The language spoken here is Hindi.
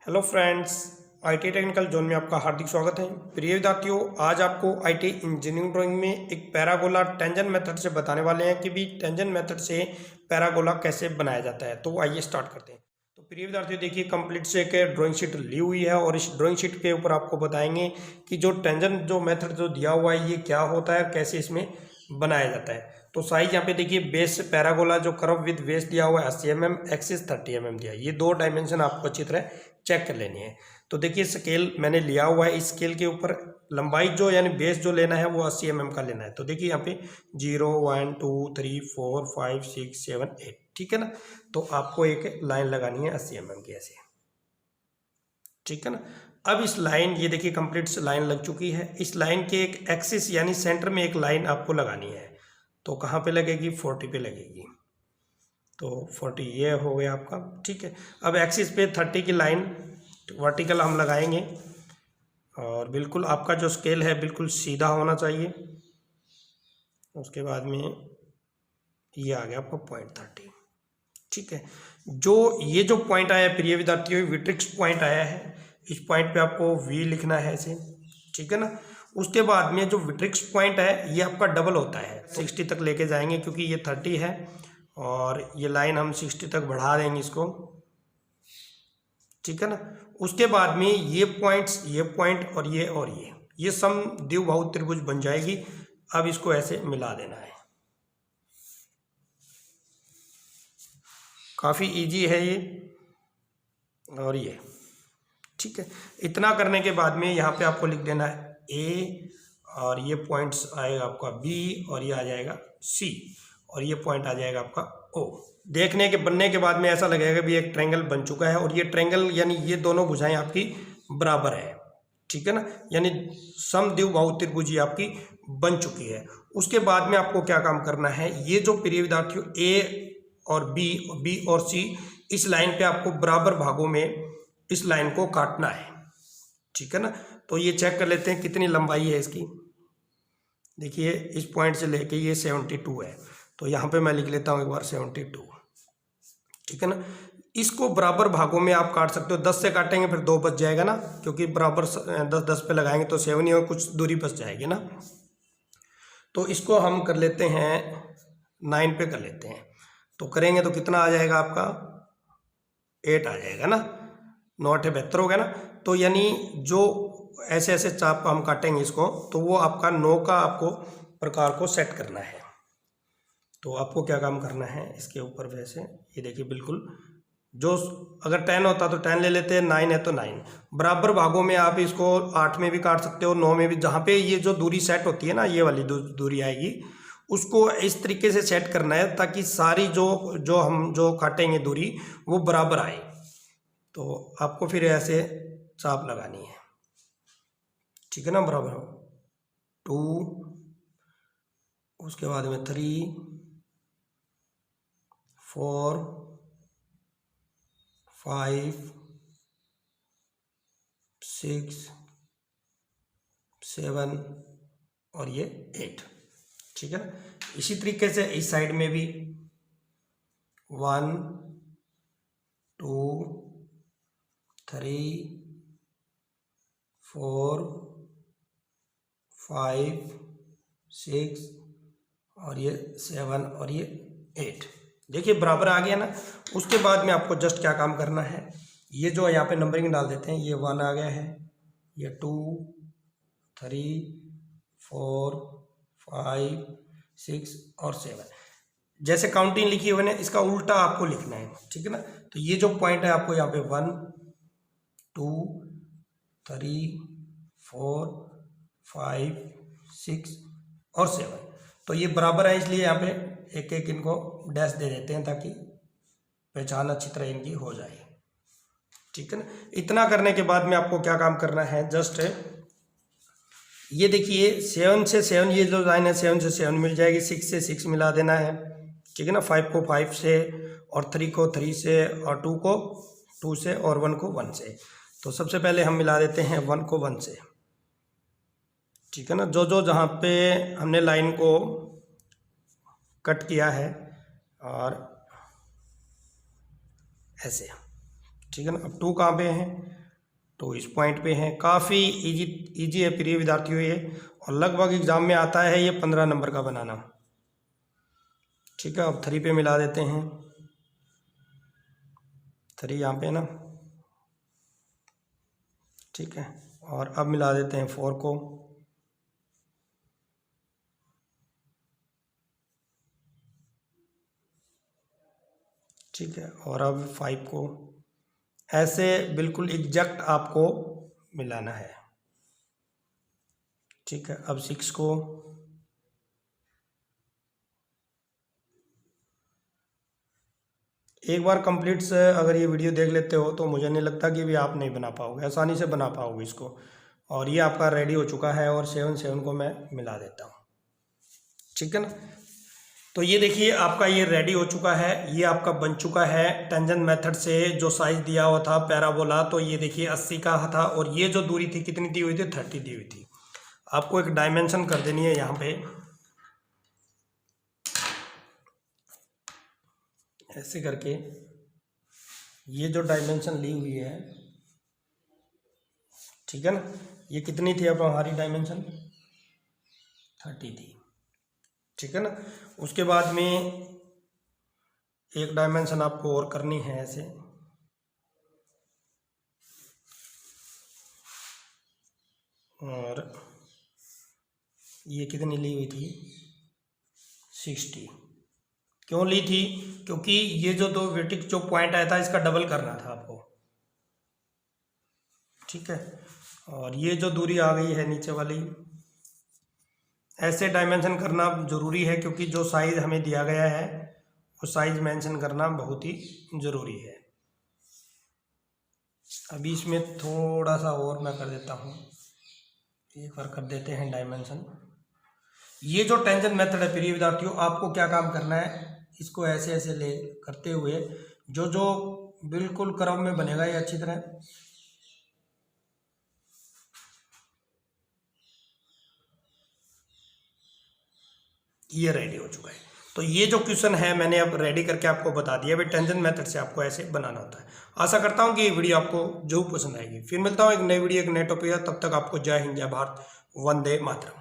Hello friends, IT technical zone में आपका हार्दिक स्वागत है। प्रिय विद्यार्थियों, आज आपको आईटी इंजीनियरिंग ड्राइंग में एक पैरागोला टेंजेंट मेथड से बताने वाले हैं कि भी टेंजेंट मेथड से पैरागोला कैसे बनाया जाता है। तो आइए स्टार्ट करते हैं। तो प्रिय विद्यार्थियों, देखिए कंप्लीट से एक ड्राइंग शीट ली हुई है और इस ड्राइंग शीट के ऊपर आपको बताएंगे कि जो टेंजेंट जो मेथड जो दिया हुआ है ये क्या होता है, कैसे इसमें बनाया जाता है। तो साइज यहाँ पे देखिए, बेस पैरागोला जो कर्व विद बेस दिया हुआ है 80 mm, एक्सिस 30 mm दिया है। ये दो डायमेंशन आपको अच्छी तरह चेक कर लेनी है। तो देखिए स्केल मैंने लिया हुआ है, इस स्केल के ऊपर लंबाई जो यानी बेस जो लेना है वो 80 mm का लेना है। तो देखिए यहाँ पे 0 1 2 3 4 5 6 7 8, ठीक है ना। तो आपको एक लाइन लगानी है 80 mm की ऐसे, ठीक है ना। अब इस लाइन, ये देखिए कंप्लीट लाइन लग चुकी है। इस लाइन के एक एक्सिस यानी सेंटर में एक लाइन आपको लगानी है। तो कहाँ पे लगेगी? 40 पे लगेगी। तो 40 ये हो गया आपका, ठीक है। अब एक्सिस पे 30 की लाइन वर्टिकल हम लगाएंगे और बिल्कुल आपका जो स्केल है बिल्कुल सीधा होना चाहिए। उसके बाद में ये आ गया आपका पॉइंट 30, ठीक है। ये जो पॉइंट आया प्रिय विद्यार्थियों, विट्रिक्स पॉइंट आया है। इस पॉइंट पे आपको वी लिखना है ऐसे, ठीक है ना। उसके बाद में जो विट्रिक्स पॉइंट है ये आपका डबल होता है, 60 तक लेके जाएंगे क्योंकि ये 30 है और ये लाइन हम 60 तक बढ़ा देंगे इसको, ठीक है ना। उसके बाद में ये पॉइंट्स, ये पॉइंट और ये समद्विबाहु त्रिभुज बन जाएगी। अब इसको ऐसे मिला देना है, काफ़ी इजी है ये और ये, ठीक है। इतना करने के बाद में यहाँ पे आपको लिख देना है ए और ये पॉइंट्स आएगा आपका बी और ये आ जाएगा सी और ये पॉइंट आ जाएगा आपका ओ। देखने के बनने के बाद में ऐसा लगेगा भी एक ट्रायंगल बन चुका है और ये ट्रायंगल यानी ये दोनों भुजाएं आपकी बराबर है, ठीक है ना। यानी समद्विबाहु त्रिभुज आपकी बन चुकी है। उसके बाद में आपको क्या काम करना है, ये जो प्रिय विद्यार्थियों ए और बी और सी, इस लाइन पे आपको बराबर भागों में इस लाइन को काटना है, ठीक है ना। तो ये चेक कर लेते हैं कितनी लंबाई है इसकी। देखिए इस पॉइंट से लेके ये 72 है, तो यहाँ पे मैं लिख लेता हूँ एक बार 72, ठीक है ना। इसको बराबर भागों में आप काट सकते हो। 10 से काटेंगे फिर 2 बच जाएगा ना, क्योंकि बराबर 10 पे लगाएंगे तो 7 ही और कुछ दूरी बच जाएगी ना। तो इसको हम कर लेते हैं 9 पे कर लेते हैं। तो करेंगे तो कितना आ जाएगा आपका? 8 आ जाएगा ना। 9 8 72 हो गया ना। तो यानी जो ऐसे ऐसे चाप हम काटेंगे इसको, तो वो आपका 9 का आपको प्रकार को सेट करना है। तो आपको क्या काम करना है इसके ऊपर, वैसे ये देखिए बिल्कुल, जो अगर 10 होता तो 10 ले लेते हैं, 9 है तो 9 बराबर भागों में आप इसको 8 में भी काट सकते हो, 9 में भी। जहाँ पे ये जो दूरी सेट होती है ना, ये वाली दूरी आएगी, उसको इस तरीके से सेट करना है ताकि सारी जो हम जो काटेंगे दूरी वो बराबर आए। तो आपको फिर ऐसे चाप लगानी है, ठीक है ना, बराबर 2, उसके बाद में 3 4 5 6 7 और ये 8, ठीक है ना। इसी तरीके से इस साइड में भी 1 2 3 4 5 6 और ये 7 और ये 8, देखिए बराबर आ गया ना। उसके बाद में आपको जस्ट क्या काम करना है, ये जो यहाँ पे नंबरिंग डाल देते हैं, ये 1 आ गया है, ये 2 3 4 5 6 और 7, जैसे काउंटिंग लिखी हुई है इसका उल्टा आपको लिखना है, ठीक है ना। तो ये जो पॉइंट है आपको यहाँ पे 1 2 3 4 5 6 और 7, तो ये बराबर है, इसलिए यहाँ पे एक एक इनको डैश दे देते हैं ताकि पहचान अच्छी तरह इनकी हो जाए, ठीक है ना। इतना करने के बाद में आपको क्या काम करना है, जस्ट ये देखिए 7 से 7, ये जो लाइन है 7 से 7 मिल जाएगी, 6 से 6 मिला देना है, ठीक है ना। 5 को 5 से और 3 को 3 से और 2 को 2 से और 1 को 1 से। तो सबसे पहले हम मिला देते हैं 1 को 1 से, ठीक है ना। जो जहाँ पे हमने लाइन को कट किया है और ऐसे, ठीक है ना। अब 2 कहाँ पे हैं, तो इस पॉइंट पे हैं। काफ़ी इजी है प्रिय विद्यार्थियों ये, और लगभग एग्जाम में आता है ये 15 नंबर का बनाना। ठीक है, अब 3 पे मिला देते हैं, 3 यहाँ पे ना, ठीक है। और अब मिला देते हैं 4 को, ठीक है। और अब 5 को, ऐसे बिल्कुल एग्जैक्ट आपको मिलाना है, ठीक है। अब 6 को, एक बार कंप्लीट से अगर ये वीडियो देख लेते हो तो मुझे नहीं लगता कि भी आप नहीं बना पाओगे, आसानी से बना पाओगे इसको। और ये आपका रेडी हो चुका है, और 7 को मैं मिला देता हूँ, ठीक है ना। तो ये देखिए आपका ये रेडी हो चुका है, ये आपका बन चुका है टेंजेंट मेथड से। जो साइज दिया हुआ था पैराबोला, तो ये देखिए 80 का था, और ये जो दूरी थी कितनी दी हुई थी, 30 दी हुई थी। आपको एक डायमेंशन कर देनी है यहाँ पे, ऐसे करके। ये जो डायमेंशन ली हुई है, ठीक है ना, ये कितनी थी अब हमारी डायमेंशन, 30 थी, ठीक है ना। उसके बाद में एक डायमेंशन आपको और करनी है ऐसे, और ये कितनी ली हुई थी, 60। क्यों ली थी, क्योंकि ये जो दो वर्टिकल जो पॉइंट आया था इसका डबल करना था आपको, ठीक है। और ये जो दूरी आ गई है नीचे वाली, ऐसे डायमेंशन करना जरूरी है, क्योंकि जो साइज हमें दिया गया है वो साइज मेंशन करना बहुत ही जरूरी है। अभी इसमें थोड़ा सा और मैं कर देता हूँ, एक बार कर देते हैं डायमेंशन। ये जो टेंजेंट मेथड है प्रिय विद्यार्थियों, आपको क्या काम करना है, इसको ऐसे ऐसे ले करते हुए जो जो बिल्कुल कर्व में बनेगा ये अच्छी तरह, ये रेडी हो चुका है। तो ये जो क्वेश्चन है मैंने अब रेडी करके आपको बता दिया, भाई टेंजेंट मेथड से आपको ऐसे बनाना होता है। आशा करता हूँ कि ये वीडियो आपको जरूर पसंद आएगी। फिर मिलता हूँ एक नई वीडियो एक नए टॉपिक, तब तक आपको जय हिंद जय भारत, वंदे मातरम।